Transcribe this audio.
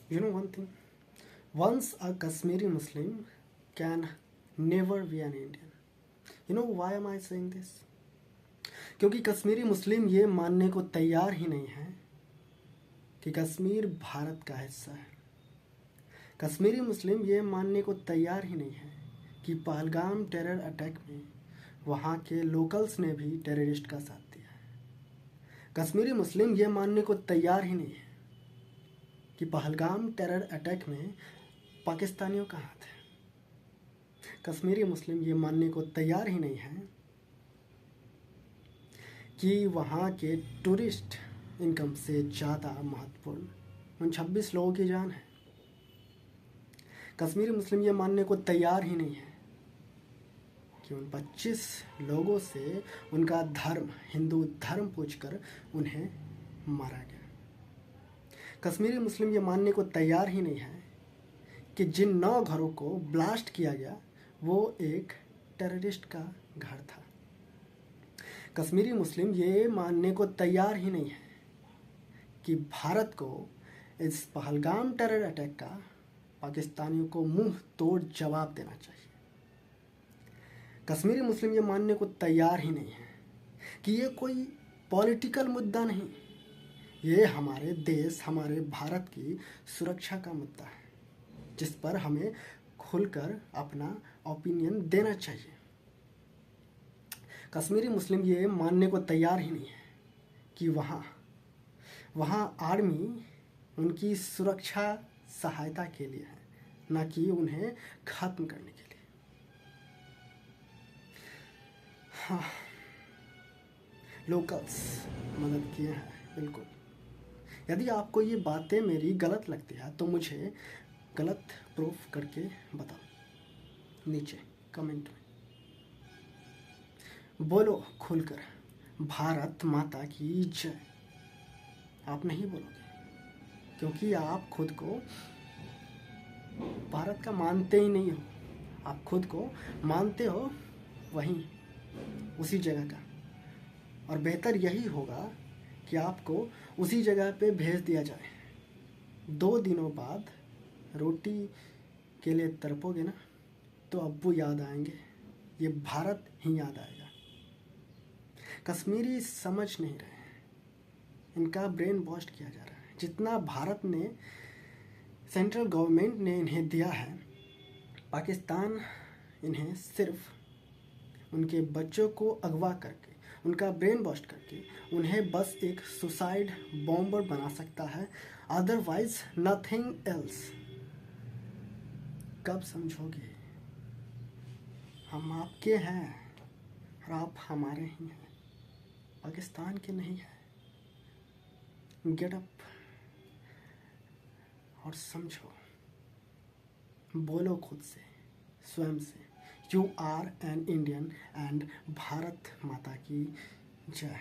You know one thing? Once a Kashmiri Muslim can never be an Indian. You know why am I saying this? क्योंकि कश्मीरी मुस्लिम ये मानने को तैयार ही नहीं है कि कश्मीर भारत का हिस्सा है। कश्मीरी मुस्लिम ये मानने को तैयार ही नहीं है कि पहलगाम टेरर अटैक में वहाँ के लोकल्स ने भी टेररिस्ट का साथ दिया है। कश्मीरी मुस्लिम ये मानने को तैयार ही नहीं है कि पहलगाम टेरर अटैक में पाकिस्तानियों का हाथ है। कश्मीरी मुस्लिम ये मानने को तैयार ही नहीं है कि वहाँ के टूरिस्ट इनकम से ज़्यादा महत्वपूर्ण उन 26 लोगों की जान है। कश्मीरी मुस्लिम ये मानने को तैयार ही नहीं है कि उन 25 लोगों से उनका धर्म, हिंदू धर्म पूछकर उन्हें मारा गया। कश्मीरी मुस्लिम ये मानने को तैयार ही नहीं है कि जिन 9 घरों को ब्लास्ट किया गया वो एक टेररिस्ट का घर था। कश्मीरी मुस्लिम ये मानने को तैयार ही नहीं है कि भारत को इस पहलगाम टेरर अटैक का पाकिस्तानियों को मुंह तोड़ जवाब देना चाहिए। कश्मीरी मुस्लिम ये मानने को तैयार ही नहीं है कि ये कोई पॉलिटिकल मुद्दा नहीं, ये हमारे देश, हमारे भारत की सुरक्षा का मुद्दा है जिस पर हमें खुलकर अपना ओपिनियन देना चाहिए। कश्मीरी मुस्लिम ये मानने को तैयार ही नहीं है कि वहाँ आर्मी उनकी सुरक्षा सहायता के लिए है, ना कि उन्हें खत्म करने के लिए। हाँ, लोकल्स मदद किए हैं बिल्कुल। यदि आपको ये बातें मेरी गलत लगती है तो मुझे गलत प्रूफ करके बताओ नीचे कमेंट में। बोलो खुलकर भारत माता की जय। आप नहीं बोलोगे क्योंकि आप खुद को भारत का मानते ही नहीं हो। आप खुद को मानते हो वहीं उसी जगह का, और बेहतर यही होगा कि आपको उसी जगह पे भेज दिया जाए। 2 दिनों बाद रोटी के लिए तड़पोगे ना तो अब्बू याद आएंगे, ये भारत ही याद आएगा। कश्मीरी समझ नहीं रहे हैं, इनका ब्रेन वॉश किया जा रहा है। जितना भारत ने, सेंट्रल गवर्नमेंट ने इन्हें दिया है, पाकिस्तान इन्हें सिर्फ उनके बच्चों को अगवा करके, उनका ब्रेन वॉश करके उन्हें बस एक सुसाइड बॉम्बर बना सकता है, अदरवाइज नथिंग एल्स। कब समझोगे? हम आपके हैं और आप हमारे ही हैं, पाकिस्तान के नहीं है। गेट अप और समझो, बोलो खुद से, स्वयं से, you are an Indian and Bharat माता की जय।